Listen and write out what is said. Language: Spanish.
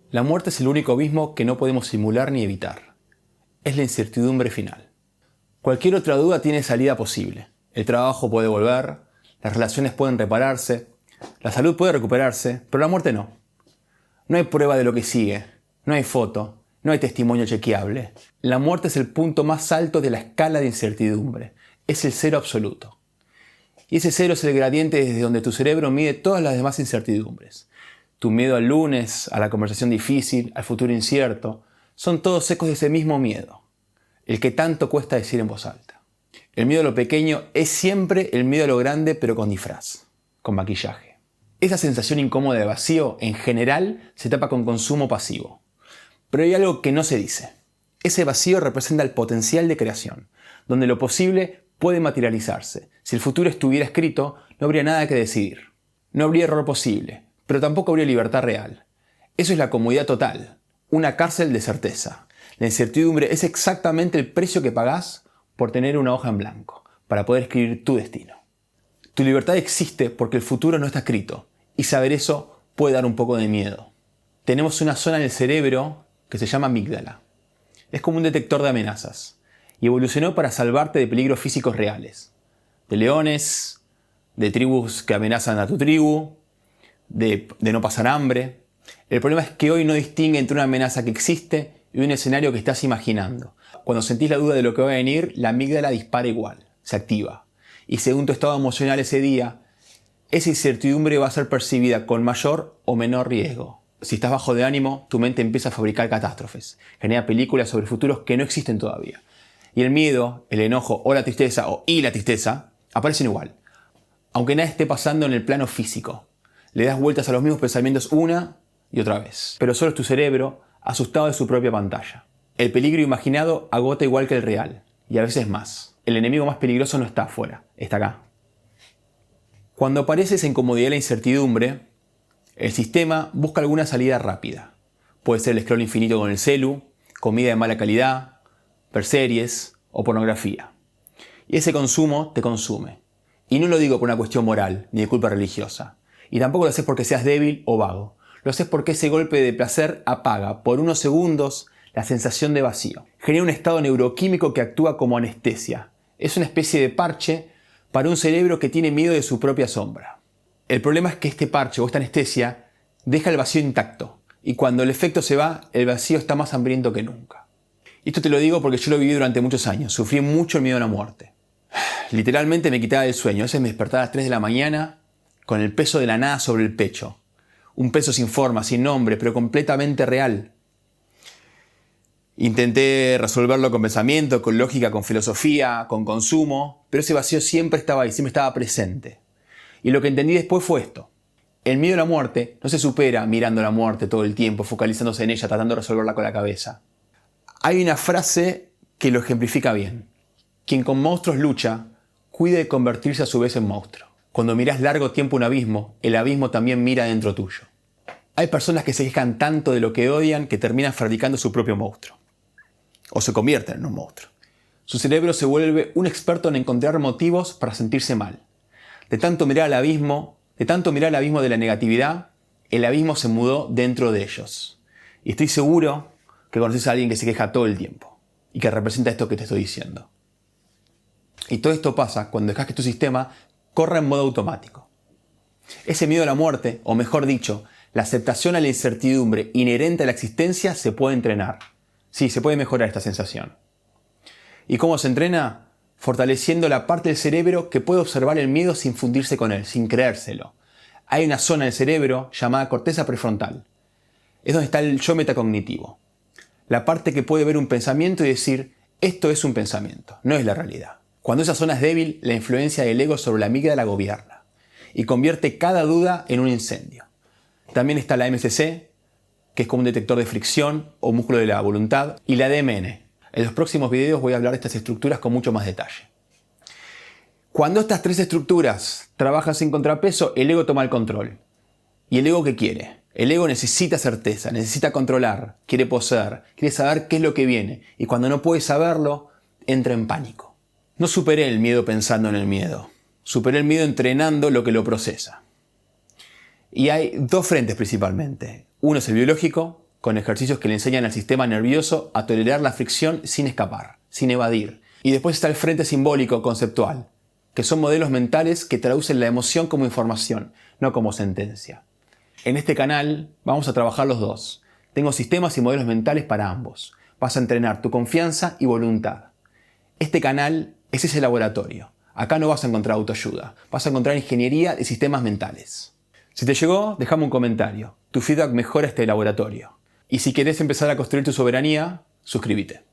La muerte es el único abismo que no podemos simular ni evitar. Es la incertidumbre final. Cualquier otra duda tiene salida posible. El trabajo puede volver, las relaciones pueden repararse, la salud puede recuperarse, pero la muerte no. No hay prueba de lo que sigue, no hay foto, no hay testimonio chequeable. La muerte es el punto más alto de la escala de incertidumbre. Es el cero absoluto. Y ese cero es el gradiente desde donde tu cerebro mide todas las demás incertidumbres. Tu miedo al lunes, a la conversación difícil, al futuro incierto, son todos ecos de ese mismo miedo, el que tanto cuesta decir en voz alta. El miedo a lo pequeño es siempre el miedo a lo grande, pero con disfraz, con maquillaje. Esa sensación incómoda de vacío, en general, se tapa con consumo pasivo. Pero hay algo que no se dice. Ese vacío representa el potencial de creación, donde lo posible puede materializarse. Si el futuro estuviera escrito, no habría nada que decidir. No habría error posible, pero tampoco habría libertad real. Eso es la comodidad total, una cárcel de certeza. La incertidumbre es exactamente el precio que pagás por tener una hoja en blanco, para poder escribir tu destino. Tu libertad existe porque el futuro no está escrito, y saber eso puede dar un poco de miedo. Tenemos una zona en el cerebro que se llama amígdala. Es como un detector de amenazas, y evolucionó para salvarte de peligros físicos reales. De leones, de tribus que amenazan a tu tribu, de no pasar hambre. El problema es que hoy no distingue entre una amenaza que existe y un escenario que estás imaginando. Cuando sentís la duda de lo que va a venir, la amígdala dispara igual, se activa. Y según tu estado emocional ese día, esa incertidumbre va a ser percibida con mayor o menor riesgo. Si estás bajo de ánimo, tu mente empieza a fabricar catástrofes. Genera películas sobre futuros que no existen todavía. Y el miedo, el enojo o la tristeza, y la tristeza, aparecen igual. Aunque nada esté pasando en el plano físico. Le das vueltas a los mismos pensamientos una y otra vez. Pero solo es tu cerebro, asustado de su propia pantalla. El peligro imaginado agota igual que el real, y a veces más. El enemigo más peligroso no está afuera, está acá. Cuando aparece esa incomodidad y la incertidumbre, el sistema busca alguna salida rápida. Puede ser el scroll infinito con el celu, comida de mala calidad, ver series o pornografía. Y ese consumo te consume. Y no lo digo por una cuestión moral ni de culpa religiosa. Y tampoco lo haces porque seas débil o vago. Lo haces porque ese golpe de placer apaga por unos segundos la sensación de vacío. Genera un estado neuroquímico que actúa como anestesia. Es una especie de parche para un cerebro que tiene miedo de su propia sombra. El problema es que este parche o esta anestesia deja el vacío intacto. Y cuando el efecto se va, el vacío está más hambriento que nunca. Y esto te lo digo porque yo lo viví durante muchos años. Sufrí mucho el miedo a la muerte. Literalmente me quitaba el sueño. A veces me despertaba a las 3 de la mañana con el peso de la nada sobre el pecho. Un peso sin forma, sin nombre, pero completamente real. Intenté resolverlo con pensamiento, con lógica, con filosofía, con consumo, pero ese vacío siempre estaba ahí, siempre estaba presente. Y lo que entendí después fue esto. El miedo a la muerte no se supera mirando la muerte todo el tiempo, focalizándose en ella, tratando de resolverla con la cabeza. Hay una frase que lo ejemplifica bien. Quien con monstruos lucha, cuide de convertirse a su vez en monstruo. Cuando mirás largo tiempo un abismo, el abismo también mira dentro tuyo. Hay personas que se quejan tanto de lo que odian que terminan fabricando su propio monstruo. O se convierten en un monstruo. Su cerebro se vuelve un experto en encontrar motivos para sentirse mal. De tanto mirar al abismo, de la negatividad, el abismo se mudó dentro de ellos. Y estoy seguro que conoces a alguien que se queja todo el tiempo y que representa esto que te estoy diciendo. Y todo esto pasa cuando dejas que tu sistema corra en modo automático. Ese miedo a la muerte, o mejor dicho, la aceptación a la incertidumbre inherente a la existencia se puede entrenar. Sí, se puede mejorar esta sensación. ¿Y cómo se entrena? Fortaleciendo la parte del cerebro que puede observar el miedo sin fundirse con él, sin creérselo. Hay una zona del cerebro llamada corteza prefrontal. Es donde está el yo metacognitivo. La parte que puede ver un pensamiento y decir, esto es un pensamiento, no es la realidad. Cuando esa zona es débil, la influencia del ego sobre la amígdala gobierna y convierte cada duda en un incendio. También está la MCC, que es como un detector de fricción o músculo de la voluntad, y la DMN. En los próximos videos voy a hablar de estas estructuras con mucho más detalle. Cuando estas tres estructuras trabajan sin contrapeso, el ego toma el control. ¿Y el ego qué quiere? El ego necesita certeza, necesita controlar, quiere poseer, quiere saber qué es lo que viene. Y cuando no puede saberlo, entra en pánico. No superé el miedo pensando en el miedo. Superé el miedo entrenando lo que lo procesa. Y hay dos frentes principalmente. Uno es el biológico con ejercicios que le enseñan al sistema nervioso a tolerar la fricción sin escapar, sin evadir. Y después está el frente simbólico conceptual, que son modelos mentales que traducen la emoción como información, no como sentencia. En este canal vamos a trabajar los dos. Tengo sistemas y modelos mentales para ambos. Vas a entrenar tu confianza y voluntad. Este canal es ese laboratorio. Acá no vas a encontrar autoayuda, vas a encontrar ingeniería de sistemas mentales. Si te llegó, déjame un comentario. Tu feedback mejora este laboratorio. Y si querés empezar a construir tu soberanía, suscríbete.